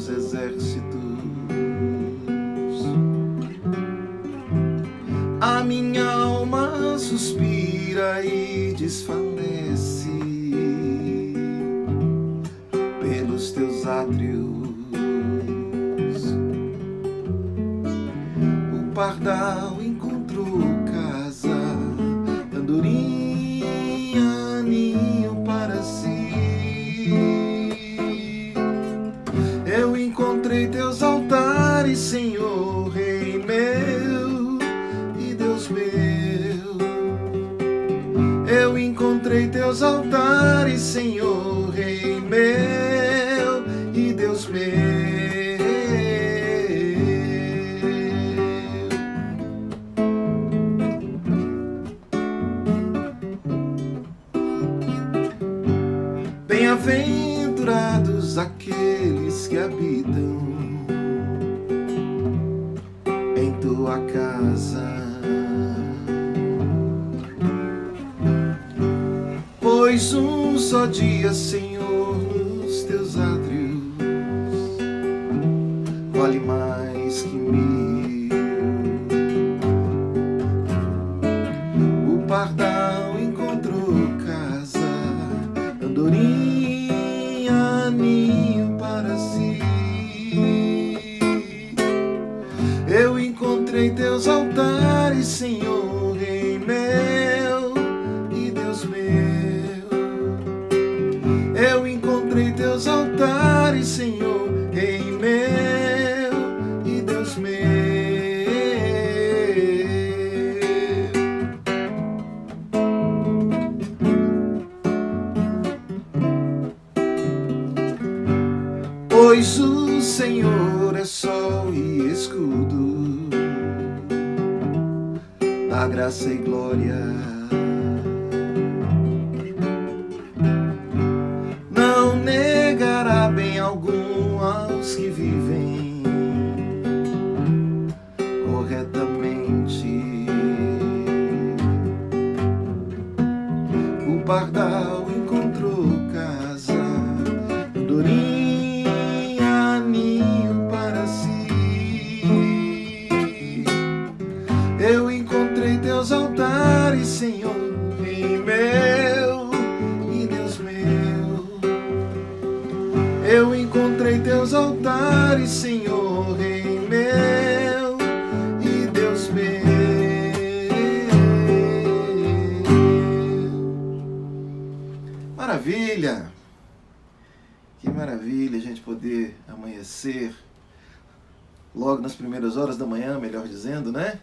dos exércitos. A minha alma suspira e desfalece pelos teus átrios. O pardal encontrou casa, andorinha, ninho para si. Eu encontrei teus altares, Senhor, Rei meu e Deus meu. Eu encontrei teus altares, Senhor, Rei meu e Deus meu. Bem-aventurados aqueles que habitam em tua casa, pois um só dia, Senhor, nos teus átrios vale mais que 1000. O pardal encontrou casa, andorinha, ninho para si. Eu encontrei teus altares, Senhor, Rei meu e Deus meu. Eu encontrei teus altares, Senhor, Rei meu e Deus meu. Pois o Senhor é sol e escudo, da graça e glória. Não negará bem algum aos que vivem corretamente. O pardal encontrou casa, andorinha, ninho para si. Eu encontrei teus altares, Senhor, Rei meu e Deus meu. Eu encontrei teus altares, Senhor, Rei meu e Deus meu. Maravilha! Que maravilha a gente poder amanhecer logo nas primeiras horas da manhã, melhor dizendo, né?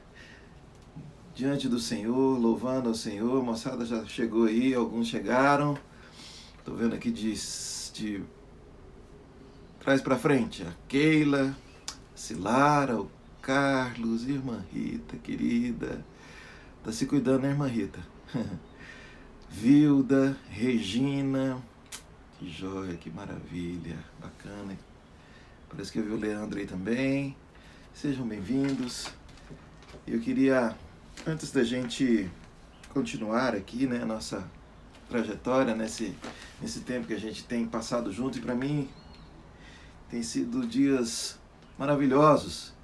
Diante do Senhor, louvando ao Senhor. A moçada já chegou aí, alguns chegaram. Estou vendo aqui de trás para frente. A Keila, a Silara, o Carlos, irmã Rita, querida. Tá se cuidando, né, irmã Rita? Vilda, Regina. Que joia, que maravilha, bacana. Parece que eu vi o Leandro aí também. Sejam bem-vindos. Eu queria, antes da gente continuar aqui, né, nossa trajetória nesse tempo que a gente tem passado junto, e para mim tem sido dias maravilhosos,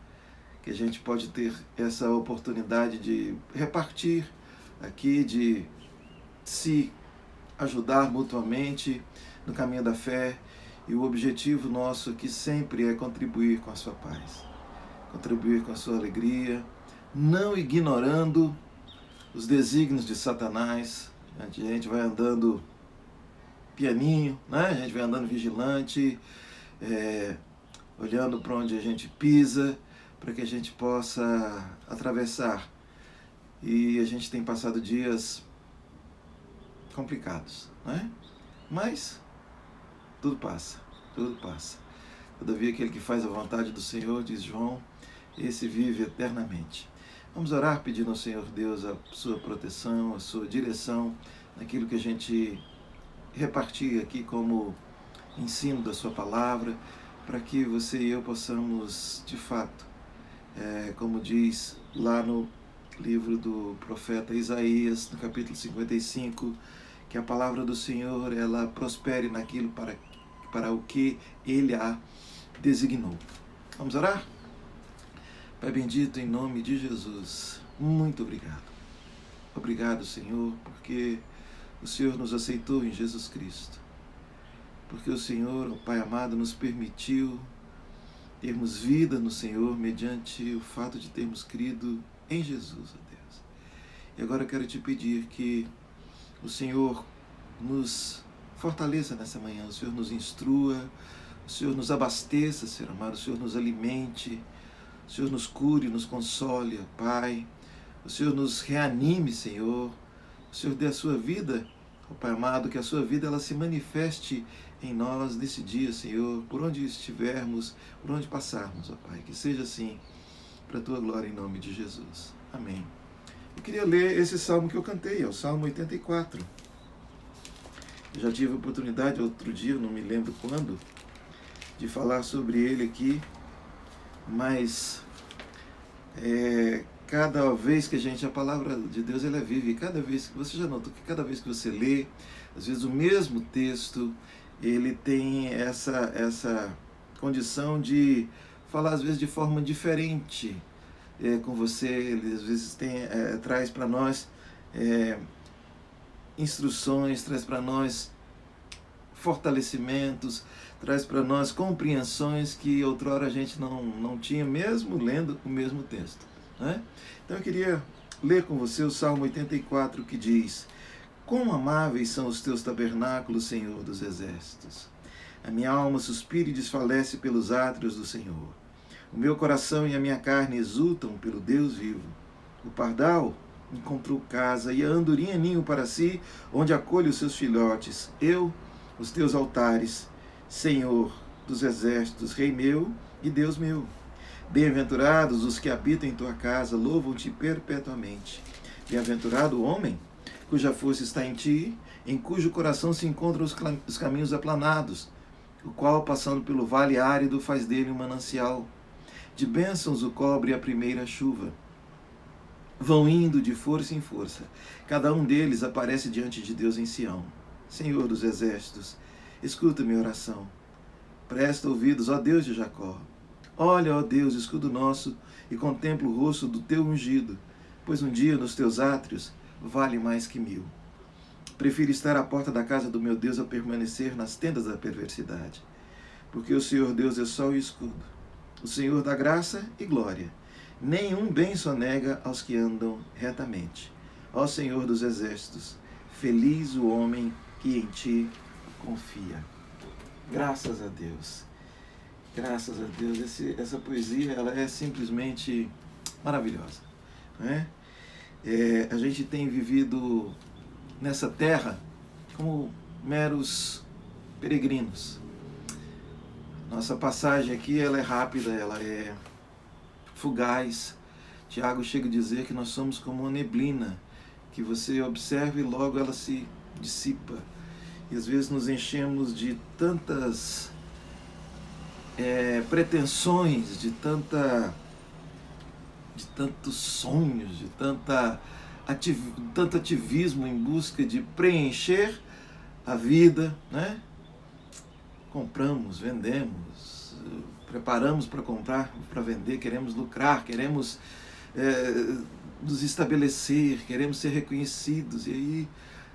que a gente pode ter essa oportunidade de repartir aqui, de se ajudar mutuamente no caminho da fé, e o objetivo nosso aqui sempre é contribuir com a sua paz, contribuir com a sua alegria, não ignorando os desígnios de Satanás. A gente vai andando pianinho, né? A gente vai andando vigilante, olhando para onde a gente pisa, para que a gente possa atravessar. E a gente tem passado dias complicados, né? Mas tudo passa, tudo passa. Todavia aquele que faz a vontade do Senhor, diz João, esse vive eternamente. Vamos orar pedindo ao Senhor Deus a sua proteção, a sua direção naquilo que a gente repartir aqui como ensino da sua palavra, para que você e eu possamos, de fato, como diz lá no livro do profeta Isaías, no capítulo 55, que a palavra do Senhor, ela prospere naquilo para o que Ele a designou. Vamos orar? Pai bendito, em nome de Jesus, muito obrigado. Obrigado, Senhor, porque o Senhor nos aceitou em Jesus Cristo. Porque o Senhor, o Pai amado, nos permitiu termos vida no Senhor mediante o fato de termos crido em Jesus, ó Deus. E agora eu quero te pedir que o Senhor nos fortaleça nessa manhã, o Senhor nos instrua, o Senhor nos abasteça, Senhor amado, o Senhor nos alimente, o Senhor nos cure, nos console, Pai. O Senhor nos reanime, Senhor. O Senhor dê a sua vida, ó Pai amado, que a sua vida ela se manifeste em nós nesse dia, Senhor, por onde estivermos, por onde passarmos, ó Pai. Que seja assim, para a tua glória, em nome de Jesus. Amém. Eu queria ler esse salmo que eu cantei, é o Salmo 84. Eu já tive a oportunidade outro dia, não me lembro quando, de falar sobre ele aqui, mas cada vez que a palavra de Deus ela é viva, e cada vez que você já notou que cada vez que você lê, às vezes o mesmo texto, ele tem essa condição de falar às vezes de forma diferente com você, ele às vezes traz para nós instruções, traz para nós fortalecimentos, traz para nós compreensões que outrora a gente não tinha, mesmo lendo o mesmo texto, né? Então eu queria ler com você o Salmo 84, que diz: quão amáveis são os teus tabernáculos, Senhor dos exércitos! A minha alma suspira e desfalece pelos átrios do Senhor. O meu coração e a minha carne exultam pelo Deus vivo. O pardal encontrou casa e a andorinha ninho para si, onde acolhe os seus filhotes. Eu, os teus altares, Senhor dos exércitos, Rei meu e Deus meu. Bem-aventurados os que habitam em tua casa, louvam-te perpetuamente. Bem-aventurado o homem cuja força está em ti, em cujo coração se encontram os caminhos aplanados, o qual, passando pelo vale árido, faz dele um manancial. De bênçãos o cobre a primeira chuva. Vão indo de força em força. Cada um deles aparece diante de Deus em Sião. Senhor dos exércitos, escuta minha oração. Presta ouvidos, ó Deus de Jacó. Olha, ó Deus, escudo nosso, e contempla o rosto do teu ungido, pois um dia nos teus átrios vale mais que 1000. Prefiro estar à porta da casa do meu Deus a permanecer nas tendas da perversidade, porque o Senhor Deus é sol e escudo, o Senhor dá graça e glória. Nenhum bem sonega aos que andam retamente. Ó Senhor dos exércitos, feliz o homem que em ti confia. Graças a Deus. Graças a Deus. Essa poesia ela é simplesmente maravilhosa, não é? A gente tem vivido nessa terra como meros peregrinos. Nossa passagem aqui ela é rápida, ela é fugaz. Tiago chega a dizer que nós somos como uma neblina, que você observa e logo ela se dissipa. E às vezes nos enchemos de tantas pretensões, de tantos sonhos, de tanto ativismo em busca de preencher a vida, né? Compramos, vendemos, preparamos para comprar, para vender, queremos lucrar, queremos nos estabelecer, queremos ser reconhecidos, e aí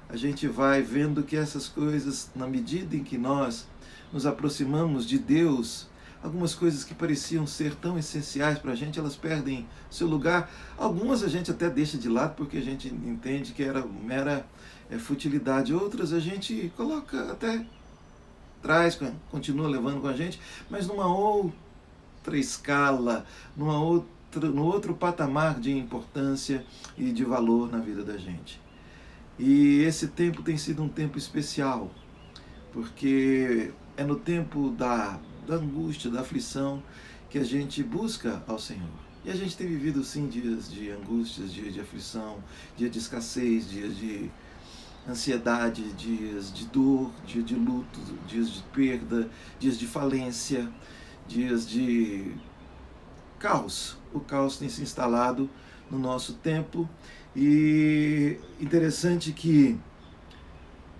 a gente vai vendo que essas coisas, na medida em que nós nos aproximamos de Deus, algumas coisas que pareciam ser tão essenciais para a gente, elas perdem seu lugar. Algumas a gente até deixa de lado porque a gente entende que era mera futilidade. Outras a gente coloca até traz, continua levando com a gente, mas numa outra escala, no outro patamar de importância e de valor na vida da gente. E esse tempo tem sido um tempo especial, porque é no tempo da angústia, da aflição, que a gente busca ao Senhor. E a gente tem vivido sim dias de angústias, dias de aflição, dias de escassez, dias de ansiedade, dias de dor, dias de luto, dias de perda, dias de falência, dias de caos. O caos tem se instalado no nosso tempo. E interessante que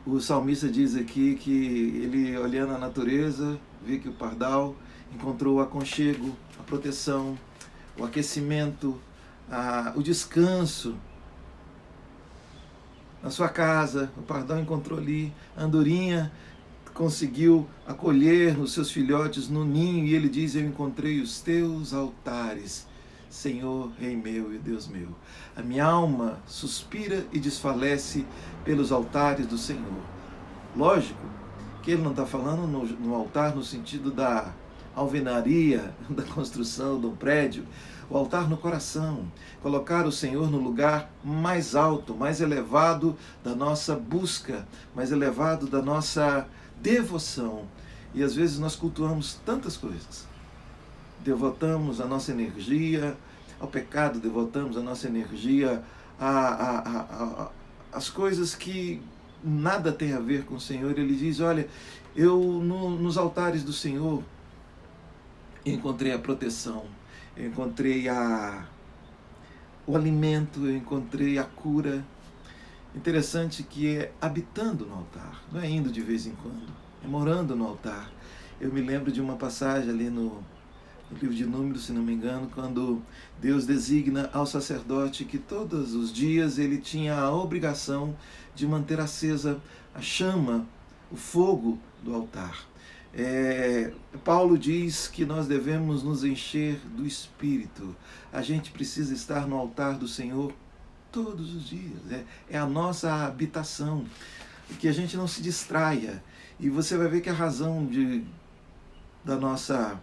o salmista diz aqui que ele, olhando a natureza, vê que o pardal encontrou o aconchego, a proteção, o aquecimento, o descanso na sua casa. O pardal encontrou ali, a andorinha conseguiu acolher os seus filhotes no ninho, e ele diz: eu encontrei os teus altares, Senhor, Rei meu e Deus meu. A minha alma suspira e desfalece pelos altares do Senhor. Lógico que ele não está falando no altar no sentido da alvenaria, da construção de um prédio. O altar no coração, colocar o Senhor no lugar mais alto, mais elevado da nossa busca, mais elevado da nossa devoção. E às vezes nós cultuamos tantas coisas. Devotamos a nossa energia ao pecado, devotamos a nossa energia às coisas que nada tem a ver com o Senhor. Ele diz: olha, eu nos altares do Senhor encontrei a proteção, eu encontrei o alimento, eu encontrei a cura. Interessante que é habitando no altar, não é indo de vez em quando, é morando no altar. Eu me lembro de uma passagem ali no livro de Números, se não me engano, quando Deus designa ao sacerdote que todos os dias ele tinha a obrigação de manter acesa a chama, o fogo do altar. Paulo diz que nós devemos nos encher do Espírito. A gente precisa estar no altar do Senhor todos os dias. É a nossa habitação. Que a gente não se distraia. E você vai ver que a razão da nossa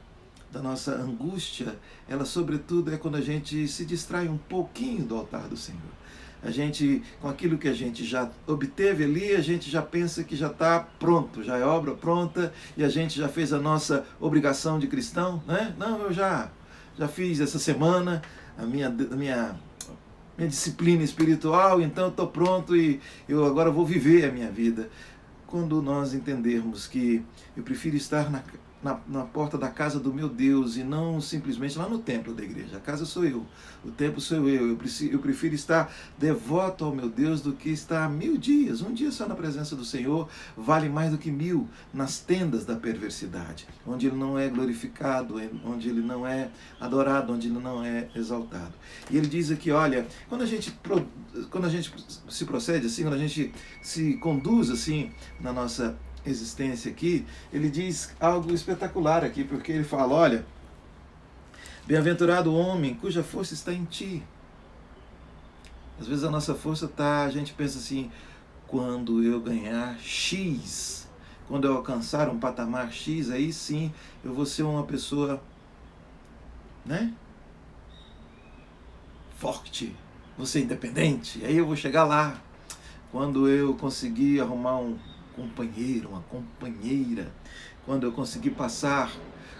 angústia, ela sobretudo é quando a gente se distrai um pouquinho do altar do Senhor. A gente, com aquilo que a gente já obteve ali, a gente já pensa que já está pronto, já é obra pronta, e a gente já fez a nossa obrigação de cristão, né? Não, eu já fiz essa semana a minha disciplina espiritual, então eu estou pronto e eu agora vou viver a minha vida. Quando nós entendermos que eu prefiro estar na porta da casa do meu Deus e não simplesmente lá no templo da igreja. A casa sou eu, o templo sou eu. Eu prefiro estar devoto ao meu Deus do que estar 1000 dias. Um dia só na presença do Senhor vale mais do que 1000 nas tendas da perversidade, onde Ele não é glorificado, onde Ele não é adorado, onde Ele não é exaltado. E Ele diz aqui, olha, quando a gente se procede assim, quando a gente se conduz assim na nossa existência aqui, ele diz algo espetacular aqui, porque ele fala, olha, bem-aventurado o homem cuja força está em ti. Às vezes a nossa força a gente pensa assim, quando eu ganhar X, quando eu alcançar um patamar X, aí sim eu vou ser uma pessoa, né, forte, vou ser independente, aí eu vou chegar lá, quando eu conseguir arrumar um companheiro, uma companheira, quando eu conseguir passar,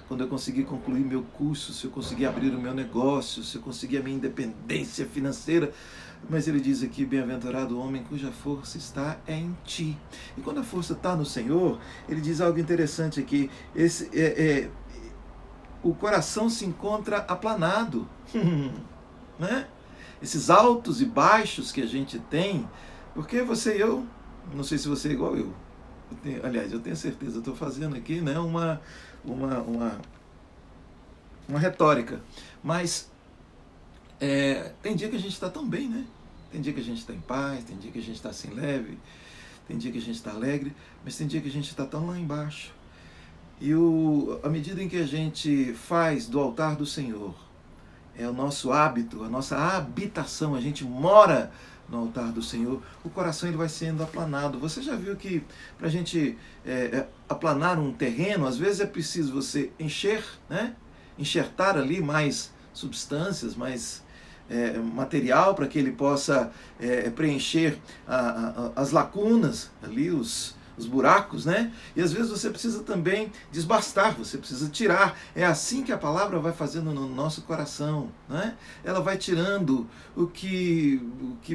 quando eu conseguir concluir meu curso, se eu conseguir abrir o meu negócio, se eu conseguir a minha independência financeira. Mas ele diz aqui, bem-aventurado o homem cuja força está em ti. E quando a força está no Senhor, ele diz algo interessante aqui, o coração se encontra aplanado, né? Esses altos e baixos que a gente tem, porque você e eu, não sei se você é igual eu tenho certeza, eu estou fazendo aqui, né, uma retórica, mas tem dia que a gente está tão bem, né? Tem dia que a gente está em paz, tem dia que a gente está assim leve, tem dia que a gente está alegre, mas tem dia que a gente está tão lá embaixo. E à medida em que a gente faz do altar do Senhor, é o nosso hábito, a nossa habitação, a gente mora no altar do Senhor, o coração ele vai sendo aplanado. Você já viu que para a gente aplanar um terreno, às vezes é preciso você enxertar ali mais substâncias, mais material para que ele possa preencher as lacunas ali, os buracos, né? E às vezes você precisa também desbastar, você precisa tirar. É assim que a palavra vai fazendo no nosso coração, né? Ela vai tirando o que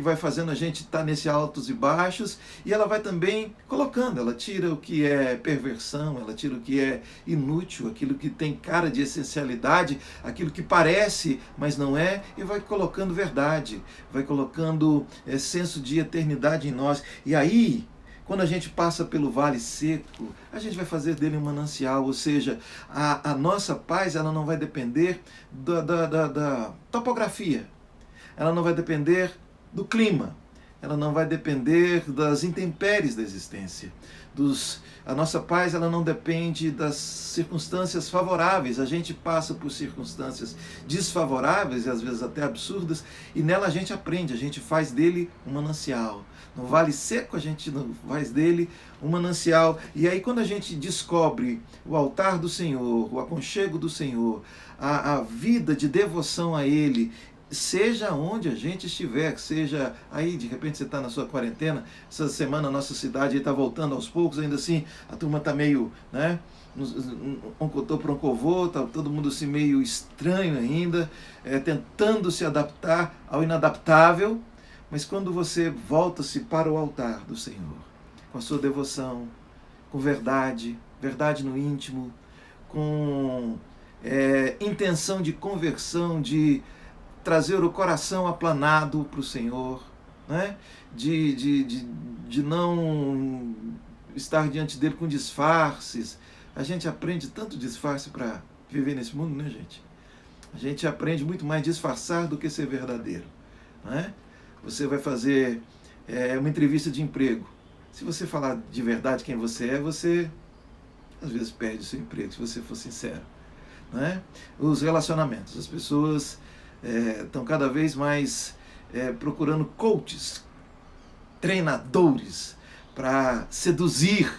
vai fazendo a gente estar nesse altos e baixos, e ela vai também colocando, ela tira o que é perversão, ela tira o que é inútil, aquilo que tem cara de essencialidade, aquilo que parece, mas não é, e vai colocando verdade, vai colocando senso de eternidade em nós. E aí, Quando a gente passa pelo vale seco, a gente vai fazer dele um manancial, ou seja, a nossa paz ela não vai depender da topografia, ela não vai depender do clima, ela não vai depender das intempéries da existência. A nossa paz ela não depende das circunstâncias favoráveis. A gente passa por circunstâncias desfavoráveis e às vezes até absurdas, e nela a gente aprende, a gente faz dele um manancial. No vale seco a gente faz dele um manancial. E aí quando a gente descobre o altar do Senhor, o aconchego do Senhor, a vida de devoção a Ele, seja onde a gente estiver, seja aí, de repente você está na sua quarentena, essa semana a nossa cidade está voltando aos poucos, ainda assim a turma está meio, né, oncotô para oncovô, está todo mundo assim meio estranho ainda, tentando se adaptar ao inadaptável, mas quando você volta-se para o altar do Senhor, com a sua devoção, com verdade no íntimo, com intenção de conversão, de trazer o coração aplanado para o Senhor, né? de não estar diante dele com disfarces. A gente aprende tanto disfarce para viver nesse mundo, né, gente? A gente aprende muito mais disfarçar do que ser verdadeiro, né? Você vai fazer uma entrevista de emprego. Se você falar de verdade quem você é, você às vezes perde o seu emprego, se você for sincero, né? Os relacionamentos, as pessoas estão cada vez mais procurando coaches, treinadores para seduzir,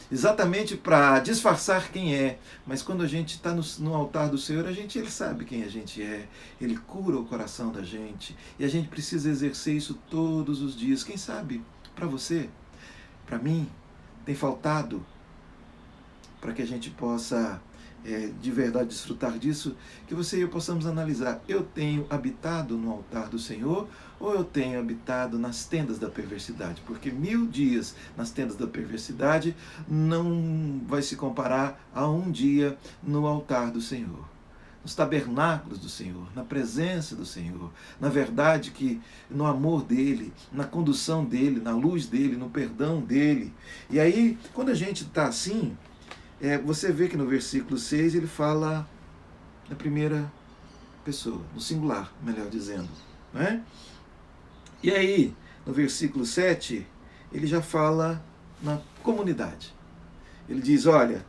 exatamente para disfarçar quem é. Mas quando a gente está no altar do Senhor, Ele sabe quem a gente é, Ele cura o coração da gente, e a gente precisa exercer isso todos os dias. Quem sabe para você, para mim, tem faltado para que a gente possa de verdade desfrutar disso, que você e eu possamos analisar: eu tenho habitado no altar do Senhor ou eu tenho habitado nas tendas da perversidade? Porque 1000 dias nas tendas da perversidade não vai se comparar a um dia no altar do Senhor, nos tabernáculos do Senhor, na presença do Senhor, na verdade que no amor dele, na condução dele, na luz dele, no perdão dele. E aí, quando a gente está assim, você vê que no versículo 6 ele fala na primeira pessoa, no singular, melhor dizendo, né? E aí, no versículo 7, ele já fala na comunidade. Ele diz: olha,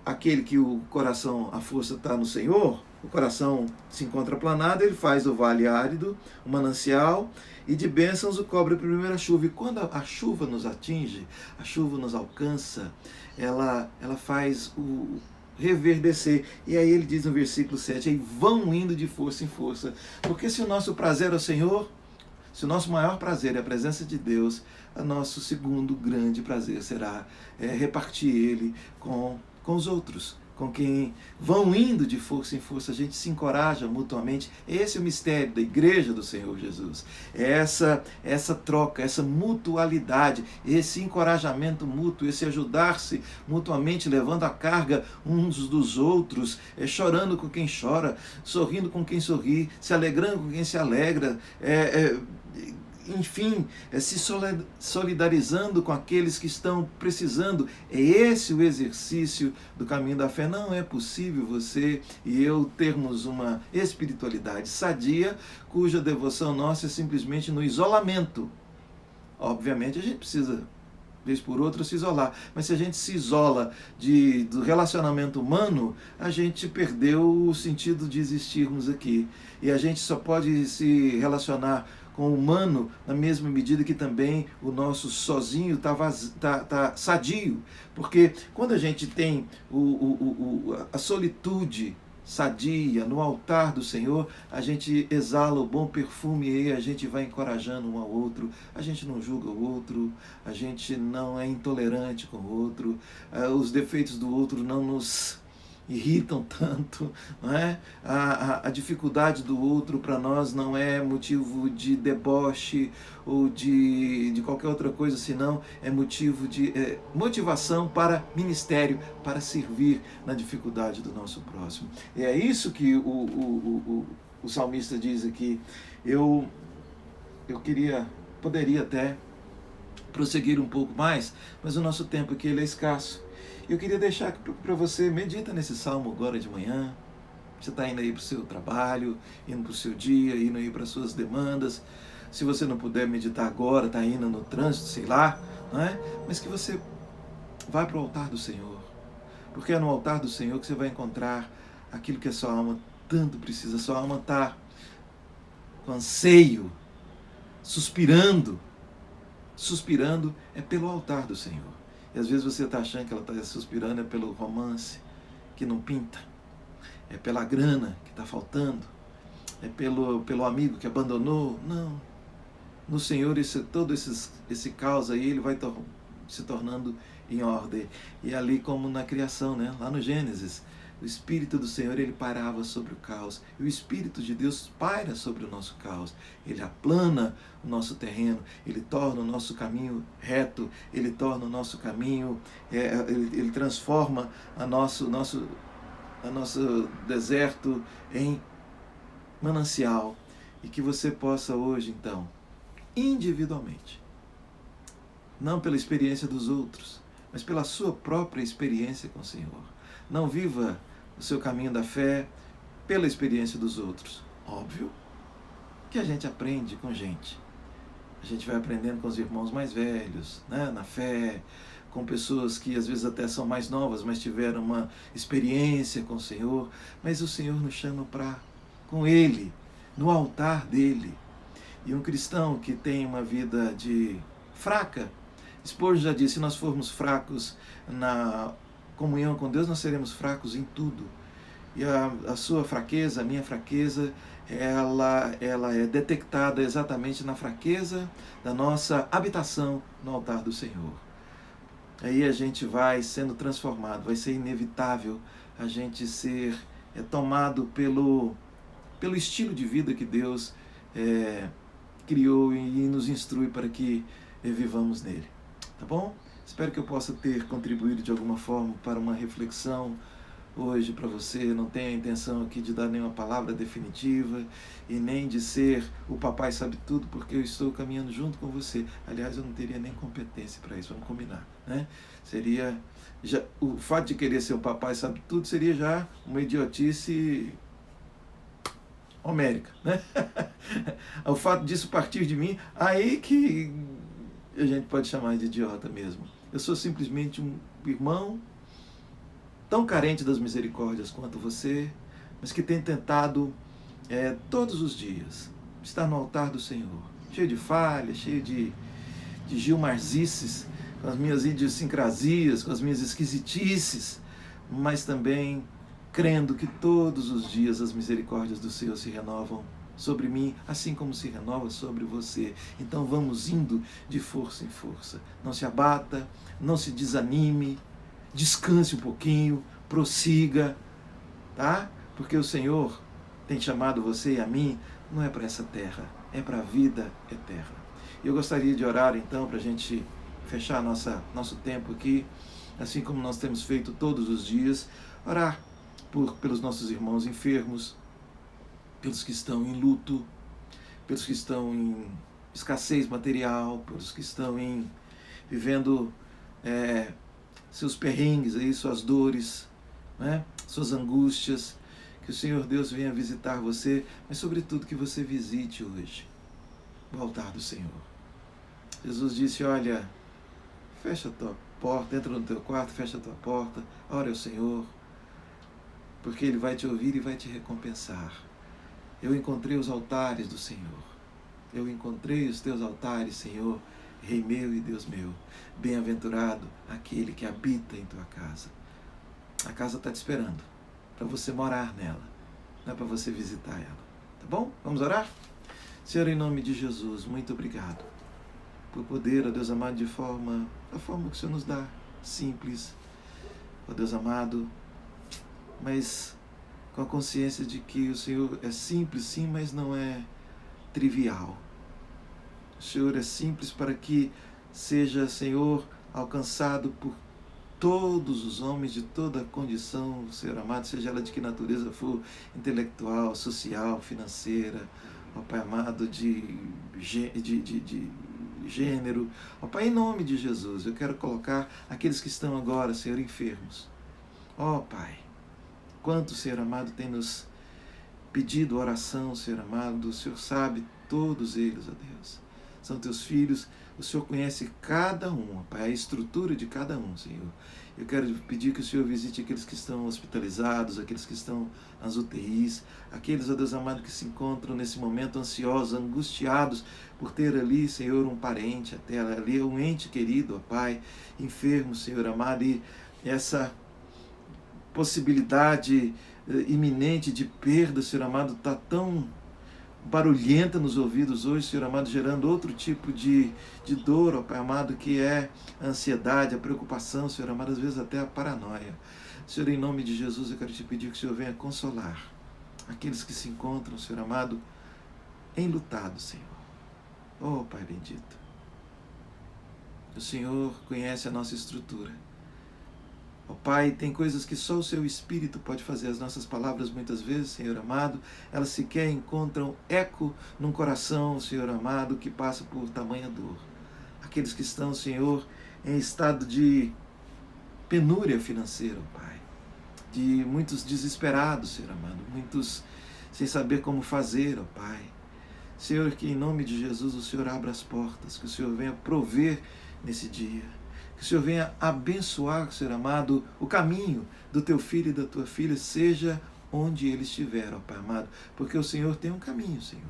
aquele que o coração, a força está no Senhor, o coração se encontra aplanado, ele faz o vale árido, o manancial, e de bênçãos o cobre a primeira chuva. E quando a chuva nos atinge, a chuva nos alcança, ela faz o reverdecer. E aí ele diz no versículo 7, aí vão indo de força em força. Porque se o nosso prazer é o Senhor, se o nosso maior prazer é a presença de Deus, o nosso segundo grande prazer será repartir Ele com os outros, com quem vão indo de força em força. A gente se encoraja mutuamente. Esse é o mistério da igreja do Senhor Jesus. Essa troca, essa mutualidade, esse encorajamento mútuo, esse ajudar-se mutuamente, levando a carga uns dos outros, chorando com quem chora, sorrindo com quem sorri, se alegrando com quem se alegra, enfim, se solidarizando com aqueles que estão precisando. É esse o exercício do caminho da fé. Não é possível você e eu termos uma espiritualidade sadia cuja devoção nossa é simplesmente no isolamento. Obviamente a gente precisa, vez por outra, se isolar, mas se a gente se isola do relacionamento humano, a gente perdeu o sentido de existirmos aqui. E a gente só pode se relacionar com o humano na mesma medida que também o nosso sozinho tá sadio. Porque quando a gente tem a solitude sadia no altar do Senhor, a gente exala o bom perfume e a gente vai encorajando um ao outro, a gente não julga o outro, a gente não é intolerante com o outro, os defeitos do outro não nos irritam tanto, não é? A dificuldade do outro para nós não é motivo de deboche ou de qualquer outra coisa, senão é motivo de motivação para ministério, para servir na dificuldade do nosso próximo. E é isso que o salmista diz aqui. Eu poderia até prosseguir um pouco mais, mas o nosso tempo aqui ele é escasso. Eu queria deixar para você, medita nesse salmo agora de manhã. Você está indo aí para o seu trabalho, indo para o seu dia, indo aí para as suas demandas. Se você não puder meditar agora, está indo no trânsito, sei lá, não é? Mas que você vá para o altar do Senhor. Porque é no altar do Senhor que você vai encontrar aquilo que a sua alma tanto precisa. A sua alma está com anseio, suspirando. Suspirando é pelo altar do Senhor. E às vezes você está achando que ela está suspirando é pelo romance que não pinta. É pela grana que está faltando. É pelo amigo que abandonou. Não. No Senhor, todo esse caos aí, ele vai se tornando em ordem. E ali como na criação, né? Lá no Gênesis, o Espírito do Senhor, ele parava sobre o caos. E o Espírito de Deus paira sobre o nosso caos. Ele aplana o nosso terreno, ele torna o nosso caminho reto, ele torna o nosso caminho, ele transforma o nosso deserto em manancial. E que você possa hoje, então, individualmente, não pela experiência dos outros, mas pela sua própria experiência com o Senhor. Não viva o seu caminho da fé pela experiência dos outros. Óbvio que a gente aprende com gente. A gente vai aprendendo com os irmãos mais velhos, né, na fé, com pessoas que às vezes até são mais novas, mas tiveram uma experiência com o Senhor. Mas o Senhor nos chama para, com Ele, no altar dEle. E um cristão que tem uma vida fraca, Spurgeon já disse, se nós formos fracos na comunhão com Deus, nós seremos fracos em tudo. E a sua fraqueza, a minha fraqueza, ela é detectada exatamente na fraqueza da nossa habitação no altar do Senhor. Aí a gente vai sendo transformado, vai ser inevitável a gente ser tomado pelo estilo de vida que Deus criou e nos instrui para que vivamos nele. Tá bom? Espero que eu possa ter contribuído de alguma forma para uma reflexão hoje para você. Não tenho a intenção aqui de dar nenhuma palavra definitiva e nem de ser o papai sabe tudo, porque eu estou caminhando junto com você. Aliás, eu não teria nem competência para isso, vamos combinar, né? O fato de querer ser o papai sabe tudo seria já uma idiotice homérica, né? O fato disso partir de mim, aí que a gente pode chamar de idiota mesmo. Eu sou simplesmente um irmão tão carente das misericórdias quanto você, mas que tem tentado todos os dias estar no altar do Senhor, cheio de falhas, cheio de gilmarzices, com as minhas idiosincrasias, com as minhas esquisitices, mas também crendo que todos os dias as misericórdias do Senhor se renovam sobre mim, assim como se renova sobre você. Então vamos indo de força em força. Não se abata, não se desanime, descanse um pouquinho, prossiga, tá? Porque o Senhor tem chamado você e a mim, não é para essa terra, é para a vida eterna. Eu gostaria de orar então para a gente fechar nosso tempo aqui, assim como nós temos feito todos os dias, orar pelos nossos irmãos enfermos, pelos que estão em luto, pelos que estão em escassez material, pelos que estão vivendo seus perrengues, aí, suas dores, né? Suas angústias. Que o Senhor Deus venha visitar você, mas sobretudo que você visite hoje o altar do Senhor. Jesus disse, olha, fecha a tua porta, entra no teu quarto, fecha a tua porta, ora ao Senhor, porque Ele vai te ouvir e vai te recompensar. Eu encontrei os altares do Senhor. Eu encontrei os teus altares, Senhor, Rei meu e Deus meu. Bem-aventurado aquele que habita em tua casa. A casa está te esperando para você morar nela, não é para você visitar ela. Tá bom? Vamos orar? Senhor, em nome de Jesus, muito obrigado por poder, ó Deus amado, da forma que o Senhor nos dá, simples, ó Deus amado, mas com a consciência de que o Senhor é simples, sim, mas não é trivial. O Senhor é simples para que seja, Senhor, alcançado por todos os homens de toda a condição, Senhor amado, seja ela de que natureza for, intelectual, social, financeira, ó Pai amado, de gênero. Ó Pai, em nome de Jesus, eu quero colocar aqueles que estão agora, Senhor, enfermos. Ó Pai, quanto, Senhor amado, tem nos pedido oração, Senhor amado, o Senhor sabe todos eles, ó Deus. São teus filhos, o Senhor conhece cada um, ó Pai, a estrutura de cada um, Senhor. Eu quero pedir que o Senhor visite aqueles que estão hospitalizados, aqueles que estão nas UTIs, aqueles, ó Deus amado, que se encontram nesse momento ansiosos, angustiados por ter ali, Senhor, um parente, até ali um ente querido, ó Pai, enfermo, Senhor amado, e essa possibilidade iminente de perda, Senhor amado, está tão barulhenta nos ouvidos hoje, Senhor amado, gerando outro tipo de dor, ó Pai amado, que é a ansiedade, a preocupação, Senhor amado, às vezes até a paranoia. Senhor, em nome de Jesus, eu quero te pedir que o Senhor venha consolar aqueles que se encontram, Senhor amado, enlutados, Senhor. Oh, Pai bendito, o Senhor conhece a nossa estrutura. Ó Pai, tem coisas que só o Seu Espírito pode fazer. As nossas palavras, muitas vezes, Senhor amado, elas sequer encontram eco num coração, Senhor amado, que passa por tamanha dor. Aqueles que estão, Senhor, em estado de penúria financeira, ó Pai, de muitos desesperados, Senhor amado, muitos sem saber como fazer, ó Pai. Senhor, que em nome de Jesus o Senhor abra as portas, que o Senhor venha prover nesse dia. Que o Senhor venha abençoar, Senhor amado, o caminho do teu filho e da tua filha, seja onde ele estiver, ó Pai amado. Porque o Senhor tem um caminho, Senhor.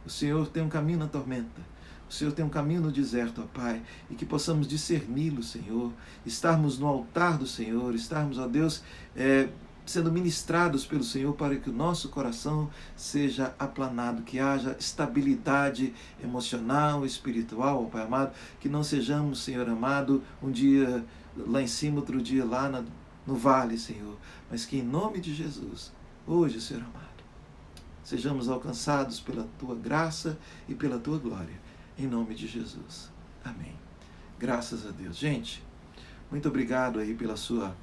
O Senhor tem um caminho na tormenta. O Senhor tem um caminho no deserto, ó Pai. E que possamos discerni-lo, Senhor. Estarmos no altar do Senhor. Estarmos, ó Deus, sendo ministrados pelo Senhor para que o nosso coração seja aplanado, que haja estabilidade emocional, espiritual, ó Pai amado, que não sejamos, Senhor amado, um dia lá em cima, outro dia lá no vale, Senhor, mas que em nome de Jesus, hoje, Senhor amado, sejamos alcançados pela Tua graça e pela Tua glória, em nome de Jesus. Amém. Graças a Deus. Gente, muito obrigado aí pela sua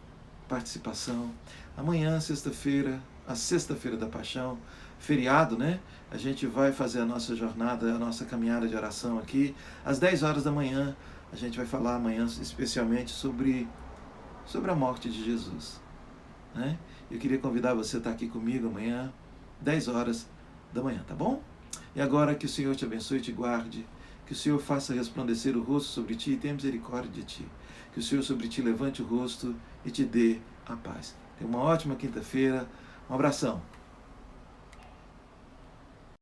participação. Amanhã, sexta-feira, a sexta-feira da Paixão, feriado, né? A gente vai fazer a nossa jornada, a nossa caminhada de oração aqui. Às 10 horas da manhã, a gente vai falar amanhã especialmente sobre a morte de Jesus, né? Eu queria convidar você a estar aqui comigo amanhã, 10 horas da manhã, tá bom? E agora que o Senhor te abençoe e te guarde, que o Senhor faça resplandecer o rosto sobre ti e tenha misericórdia de ti. Que o Senhor sobre ti levante o rosto e te dê a paz. Tenha uma ótima quinta-feira. Um abração.